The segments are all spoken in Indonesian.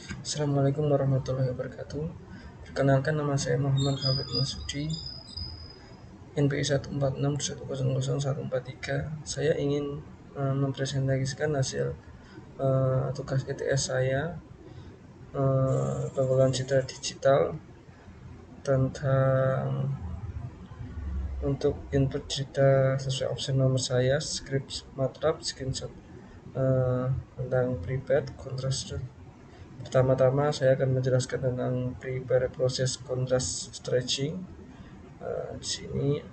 Assalamualaikum warahmatullahi wabarakatuh. Perkenalkan, nama saya Muhammad Khalid Masudi, NPI 146.100.143. Saya ingin mempresentasikan hasil tugas ETS saya, pengolahan citra digital, tentang untuk input cerita sesuai opsi nomor saya, script MATLAB, screenshot tentang prepared contrast. Pertama-tama saya akan menjelaskan tentang prepare proses contrast stretching. Di sini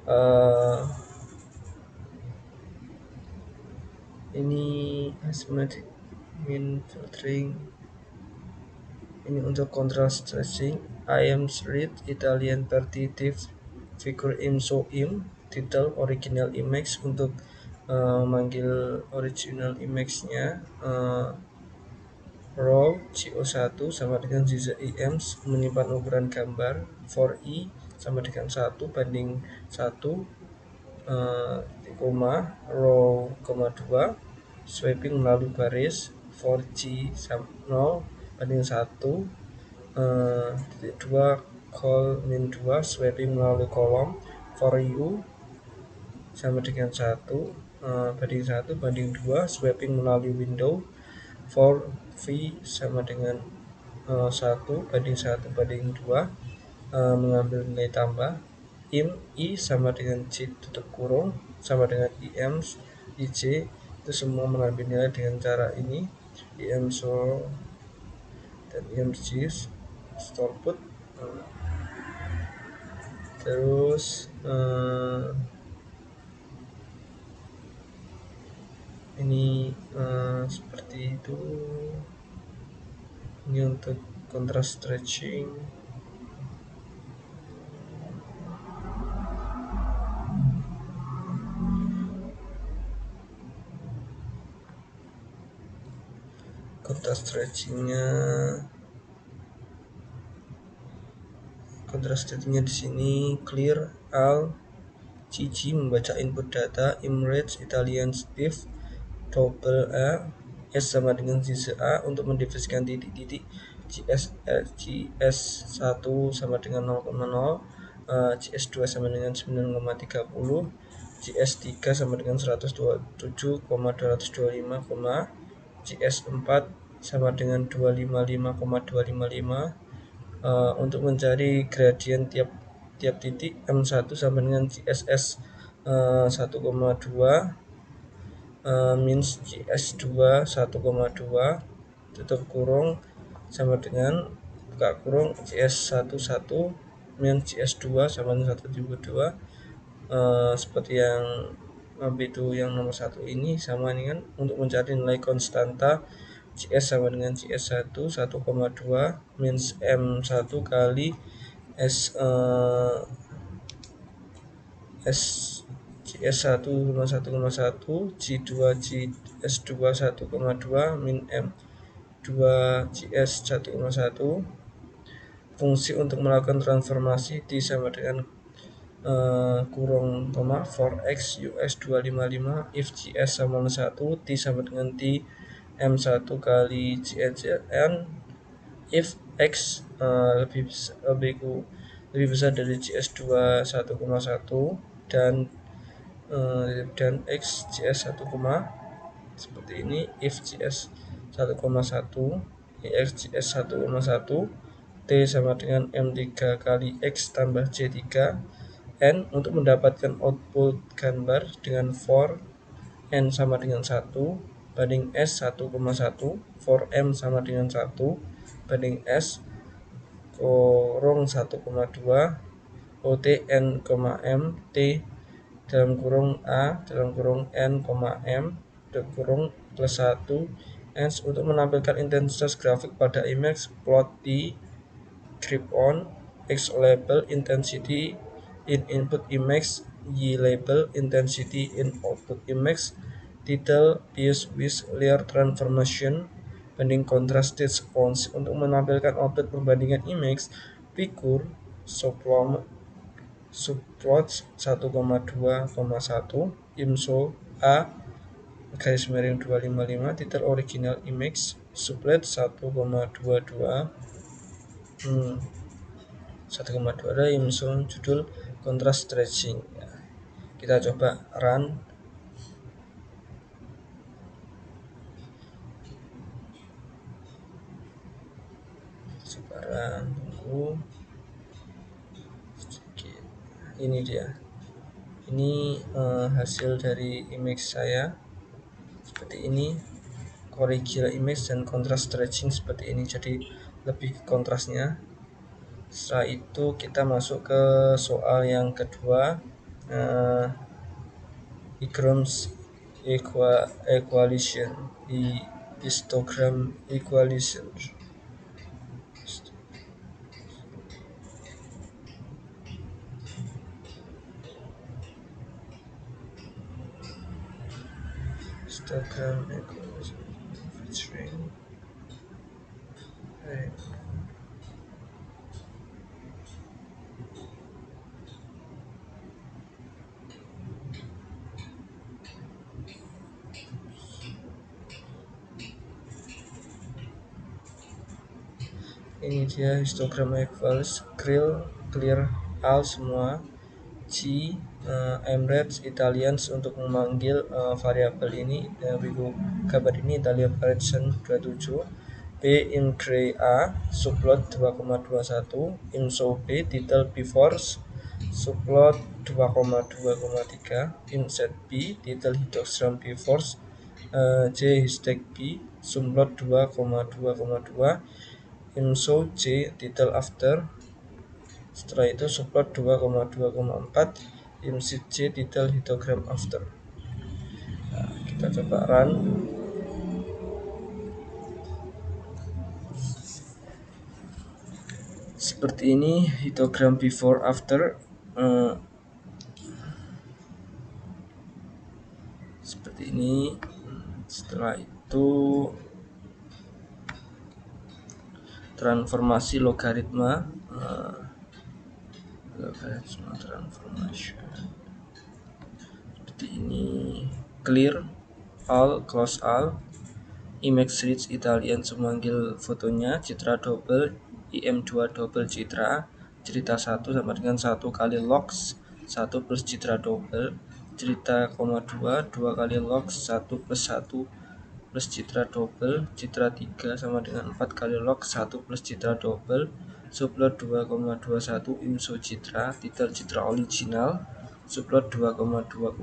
uh, ini asymmetric mean filtering. Ini untuk contrast stretching. I am read Italian partitive figure im title original image. Untuk manggil original image-nya, row CO1 sama dengan zigzag IM menyimpan ukuran gambar for I sama dengan 1:1, row, 2, sweeping melalui baris for G 0:1, 2, col min 2, sweeping melalui kolom for U sama dengan 1:1 sweeping melalui window for V sama dengan 1:1:2, mengambil nilai tambah im I sama dengan J tutup kurung sama dengan IM IJ, itu semua mengambil nilai dengan cara ini, IM so dan IM J store put. Terus ini seperti itu. Ini untuk contrast stretching. Contrast stretchingnya di sini clear all CG membaca input data image Italian stiff double A S sama dengan sisi A untuk mendefinisikan titik-titik GS1 sama dengan 0,0, GS2 sama dengan 9,30, GS3 sama dengan 127,225, GS4 sama dengan 255,255. Untuk mencari gradien tiap titik M1 sama dengan GSS 1,2 means GS2 1,2 tutup kurung sama dengan buka kurung GS11 means GS2 sama dengan 1,2. Seperti yang itu yang nomor 1 ini sama dengan untuk mencari nilai konstanta GS sama dengan GS1 1,2 means M1 kali S GS1 1,1, G2 GS2 1,2 min M 2 GS 1,1. Fungsi untuk melakukan transformasi T sama dengan kurung for X US 255 if GS sama dengan 1, T sama dengan T M1 kali GSN if X lebih besar dari GS2 1,1 dan X GS 1, seperti ini. If GS 1,1 X GS 1,1, T sama dengan M3 kali X tambah J3 N untuk mendapatkan output gambar dengan for N sama dengan 1 banding S 1,1, for M sama dengan 1 banding S kurung 1,2, OT N, M T dalam kurung A dalam kurung N, M dalam kurung plus 1 Hence untuk menampilkan intensitas grafik pada image plot T grip on X label intensity in input image, Y label intensity in output image, title piece with layer transformation banding contrasted response. Untuk menampilkan output perbandingan image figur subplot 1,2,1 IMSO A garis miring 255 titel original image sublet 1,22 1,22 IMSO judul contrast stretching. Ya, kita coba run. Sekarang tunggu sedikit. Ini dia. Ini hasil dari image saya seperti ini. Original image dan contrast stretching seperti ini, jadi lebih kontrasnya. Setelah itu kita masuk ke soal yang kedua, Histogram equation, histogram equation. Histogram equation featuring ini dia histogram equals clear all semua G Emirates Italians untuk memanggil variabel ini gambar ini Italia variation 27 B in gray A subplot 2,21 IMSO B title before subplot 2,2,3 inset B title histogram before J hashtag B subplot 2,2,2 IMSO J title after. Setelah itu subplot 2,2,4 imsit J title histogram after. Nah, kita coba run. Seperti ini histogram before after. Seperti ini. Setelah itu transformasi logaritma transformation seperti ini. Clear all, close all, image reach Italian memanggil fotonya, citra double IM2 double citra, cerita 1 sama dengan 1 kali logs 1 plus citra double, cerita 2 kali logs 1 plus 1 plus citra double, citra 3 sama dengan 4 kali log 1 plus citra double, subplot 2,21 IMSO citra, titel citra original, subplot 2,2,2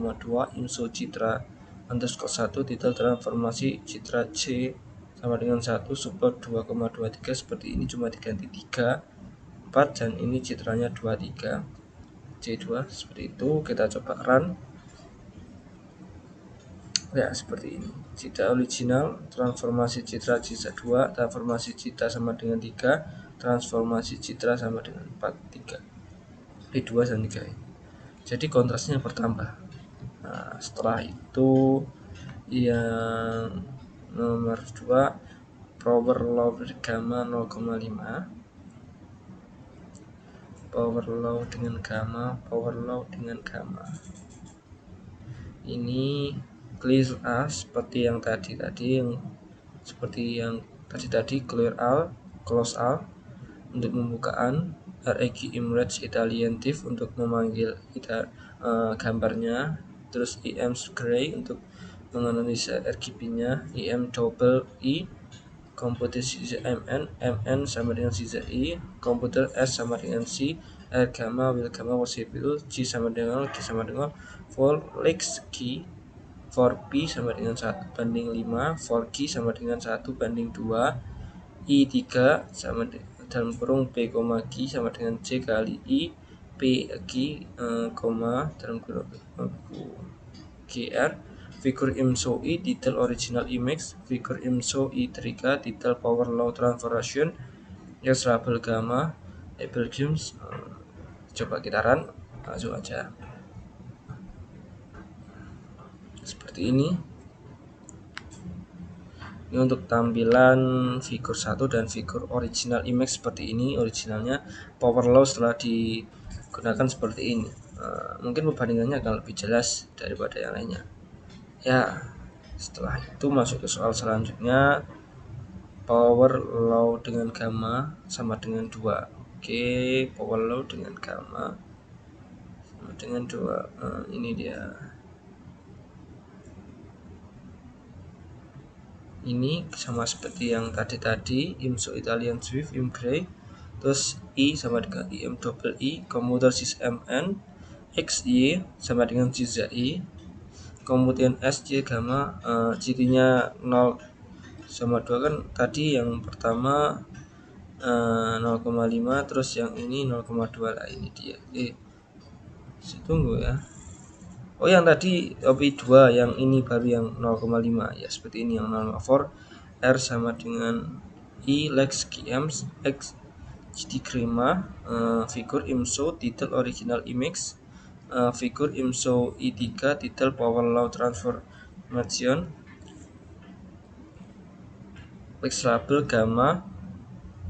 IMSO citra underscore 1, titel transformasi citra C sama dengan 1, subplot 2,23 seperti ini, cuma diganti 3, 4, dan ini citranya 23 C2 seperti itu. Kita coba run. Ya, seperti ini. Citra original, transformasi citra C2, transformasi citra sama dengan 3, transformasi citra sama dengan 4, 3. Di 2 dan 3 ini. Jadi kontrasnya bertambah. Nah, setelah itu yang nomor 2 power law gamma 0,5. Power law dengan gamma, power law dengan gamma. Ini clear A seperti yang tadi clear all, close all untuk pembukaan, reg Emirates Italian TIFF untuk memanggil gambarnya, terus IM gray untuk menganalisa RGB-nya, IM double I komputer MN sama dengan CZI, komputer S sama dengan C, R gamma, will gamma, possible, G sama dengan for Lex G, for P sama dengan 1 banding 5, for G sama dengan 1 banding 2, I3 sama dalam kurung P, G sama dengan C kali I, P G, dalam kurung GR, figur IMSO I, title original image, figur IMSO I3, title power law transformation, yes label gamma, label games. Coba kita run, langsung aja. Seperti ini. Ini untuk tampilan figur 1 dan figur original image seperti ini. Originalnya power law setelah digunakan seperti ini. Mungkin perbandingannya akan lebih jelas daripada yang lainnya. Ya, Setelah itu masuk ke soal selanjutnya, power law dengan gamma sama dengan 2. Oke, power law dengan gamma sama dengan 2. Ini dia. Ini sama seperti yang tadi IMSO Italian Swift IM Gray, terus I sama dengan IM double I, komuter sis MN, XY sama dengan I, kemudian SJ gamma, cirinya 0 sama 2 kan tadi yang pertama 0,5, terus yang ini 0,2 lah, ini dia. Tunggu ya. Oh, yang tadi OP2, yang ini baru yang 0,5 ya, seperti ini yang 0,4. R sama dengan I Lex GM X GD Grima, figur IMSO titel original image, figur IMSO I3 titel power law transformation, X label gamma,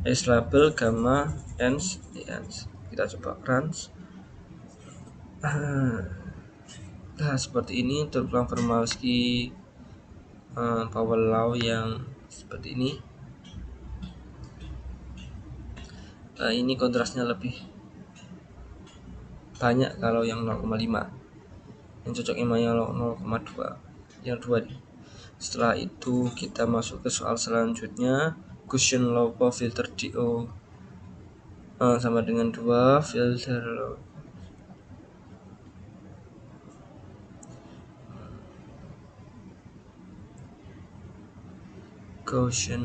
S label gamma, ends. Kita coba runs. Nah, seperti ini untuk transformasi power law yang seperti ini. Ini kontrasnya lebih banyak kalau yang 0,5. Yang cocok emangnya 0,2. Yang 2 nih. Setelah itu kita masuk ke soal selanjutnya, Gaussian law filter DO sama dengan 2, filter law Gaussian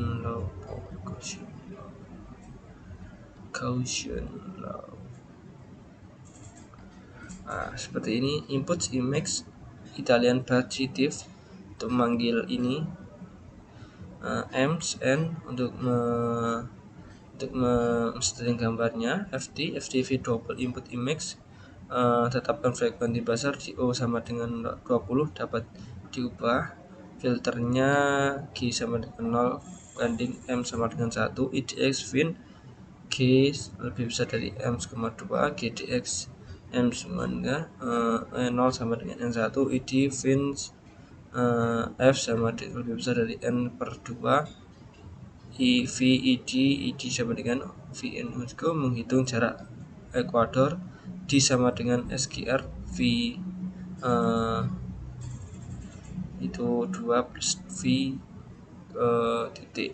law. Seperti ini, input image Italian positive untuk memanggil ini, ems n untuk men-string gambarnya, FTV double input image, tetapkan frekuensi besar DO sama dengan 20 dapat diubah, filternya G sama dengan 0 banding M sama dengan 1, IDX fin G lebih besar dari M, 2, GDX M sama dengan 0 sama dengan N1, ID fin F sama dengan lebih besar dari N per 2, ID sama dengan VN untuk menghitung jarak ekuador, D sama dengan SGR, V itu 2 plus V titik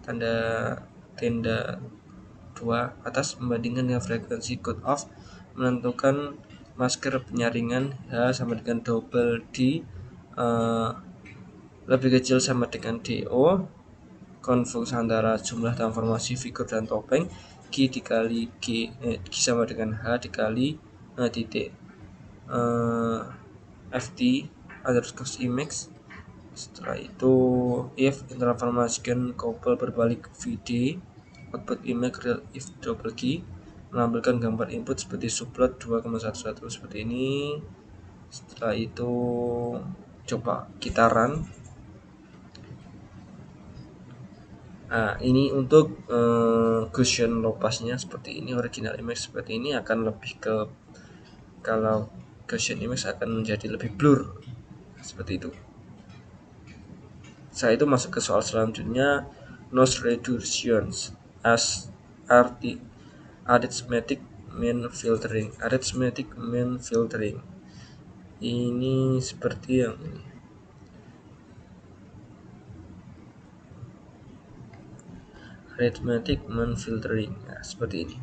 tanda 2 atas membandingkan dengan frekuensi cut off, menentukan masker penyaringan H sama dengan double D lebih kecil sama dengan DO, konfus antara jumlah transformasi figur dan topeng, G dikali G sama dengan H dikali titik FT underscore image. Setelah itu if transformation couple berbalik VD, output image real if double G menampilkan gambar input seperti subplot 2,11 seperti ini. Setelah itu coba kita run. Ini untuk Gaussian low passnya seperti ini, original image seperti ini akan lebih ke, kalau Gaussian image akan menjadi lebih blur seperti itu. Setelah itu masuk ke soal selanjutnya, noise reductions as arithmetic mean filtering. Ini seperti yang ini. Arithmetic mean filtering, seperti ini.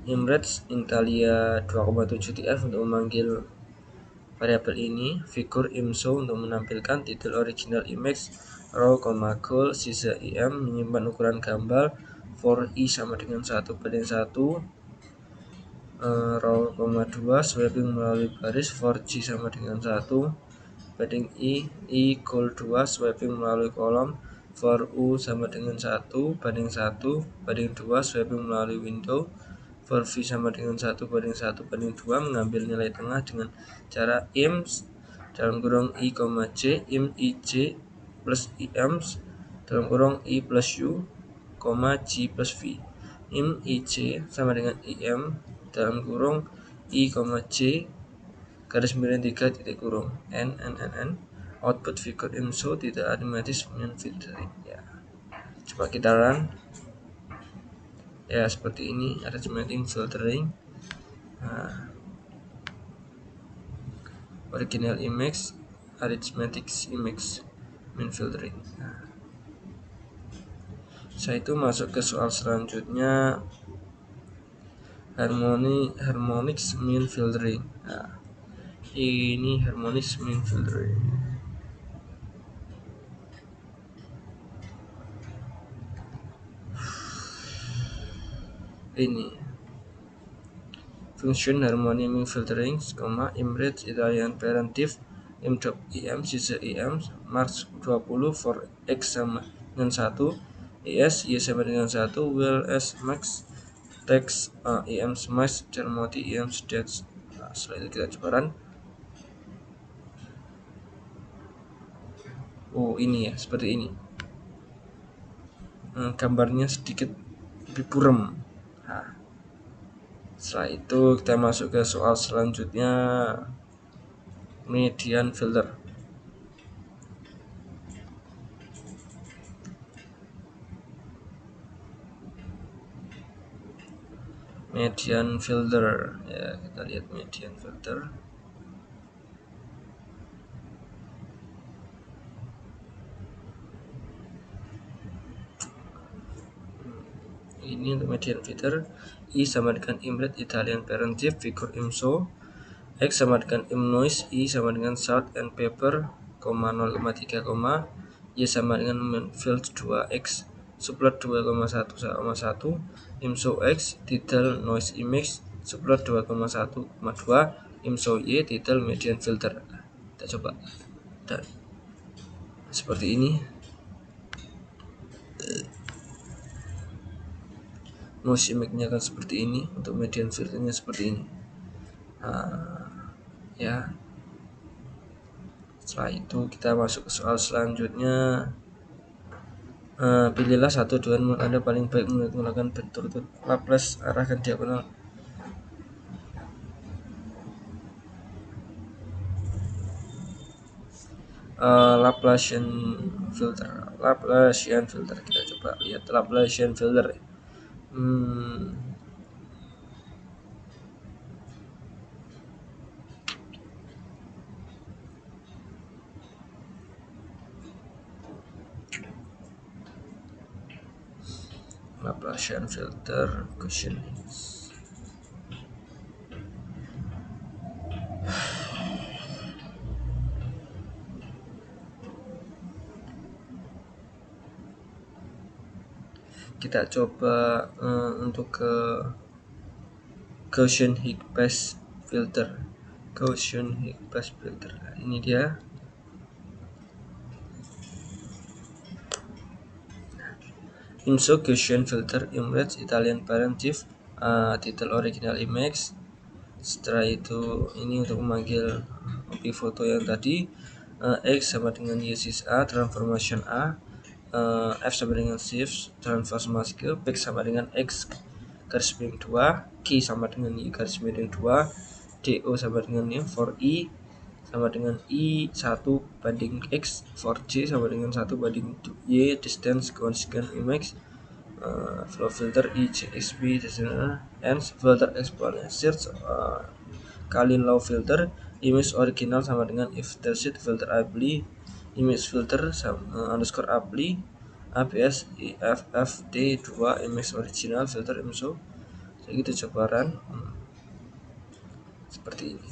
Imrex Italia 2,7 TF untuk memanggil variabel ini, figur IMSO untuk menampilkan titel original image, raw, goal, sisa IM menyimpan ukuran gambar for I sama dengan 1 banding 1, raw, 2 swapping melalui baris for G sama dengan 1 banding I goal 2 swapping melalui kolom for U sama dengan 1 banding 1 banding 2 swapping melalui window for V sama dengan 1 banding 1 banding 2, mengambil nilai tengah dengan cara IMS dalam kurung I, J, IM IJ plus IMS dalam kurung I plus U, G plus V. IM IJ sama dengan IM dalam kurung I, J garis miring 3 titik kurung n output figure IMSO tidak arithmetic mean filtering. Ya, coba kita run. Ya, seperti ini arithmetic filtering. Original image, arithmetic image, mean filtering. Saya itu masuk ke soal selanjutnya, harmonics mean filtering. Nah, ini harmonics mean filtering. Ini function harmonic mean filtering, imread Italian parentive im sisa im March 20 for x sama dengan 1 is y sama dengan 1 will s max text im smash cermoti im stats. Nah, setelah itu kita coba run. Oh, ini ya, seperti ini. Gambarnya sedikit lebih buram. Nah, setelah itu kita masuk ke soal selanjutnya, median filter. Median filter, ya, kita lihat median filter. Ini untuk median filter. I sama dengan imread Italian parentive figure IMSO, x sama dengan imnoise, y sama dengan salt and pepper, 0,3, y sama dengan field 2x subplot 2,1, IMSO x title noise image subplot 2,1,2, IMSO y title median filter. Kita coba. Dan seperti ini. Noise image-nya akan seperti ini, untuk median filternya seperti ini. Ya, setelah itu kita masuk ke soal selanjutnya. Pilihlah satu dengan menurut Anda paling baik menggunakan bentuk Laplace arahkan diagonal. Laplacian filter, kita coba lihat Laplacian filter. Laplacian filter Gaussian. Kita coba untuk ke Gaussian Higgs filter. Gaussian Higgs filter. Nah, ini dia. IMSO Gaussian filter imread Italian parentive, title original image. Setelah itu ini untuk memanggil objek foto yang tadi, x sama dengan y sis a transformation a, f sama dengan shift transformasi ke back sama dengan x garis miring 2, q sama dengan y garis miring 2, do sama dengan y for i sama dengan i 1 banding x, for j sama dengan 1 banding y distance constant image, flow filter IJXB and filter exponent search kali low filter image original sama dengan if delete filter apply image filter underscore apply ABS IFFD 2 image original filter IMSO. Jadi kita coba run seperti ini.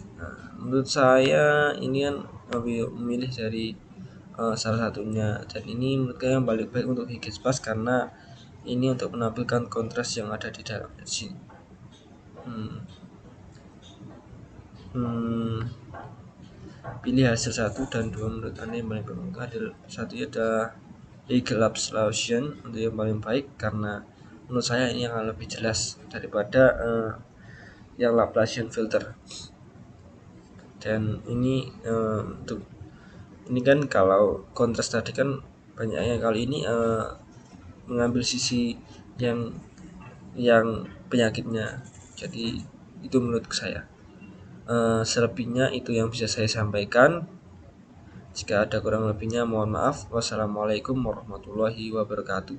Menurut saya ini kan lebih memilih dari salah satunya, dan ini menurut saya yang paling baik untuk Higgs boson karena ini untuk menampilkan kontras yang ada di dalam sini. Pilih hasil 1 dan 2 menurut Anda yang paling baik. Hasil 1 ada Higgs solution untuk yang paling baik karena menurut saya ini akan lebih jelas daripada yang Laplacian filter. Dan ini untuk ini kan kalau kontras tadi kan banyaknya, kali ini mengambil sisi yang penyakitnya. Jadi itu menurut saya. Selebihnya itu yang bisa saya sampaikan. Jika ada kurang lebihnya mohon maaf. Wassalamualaikum warahmatullahi wabarakatuh.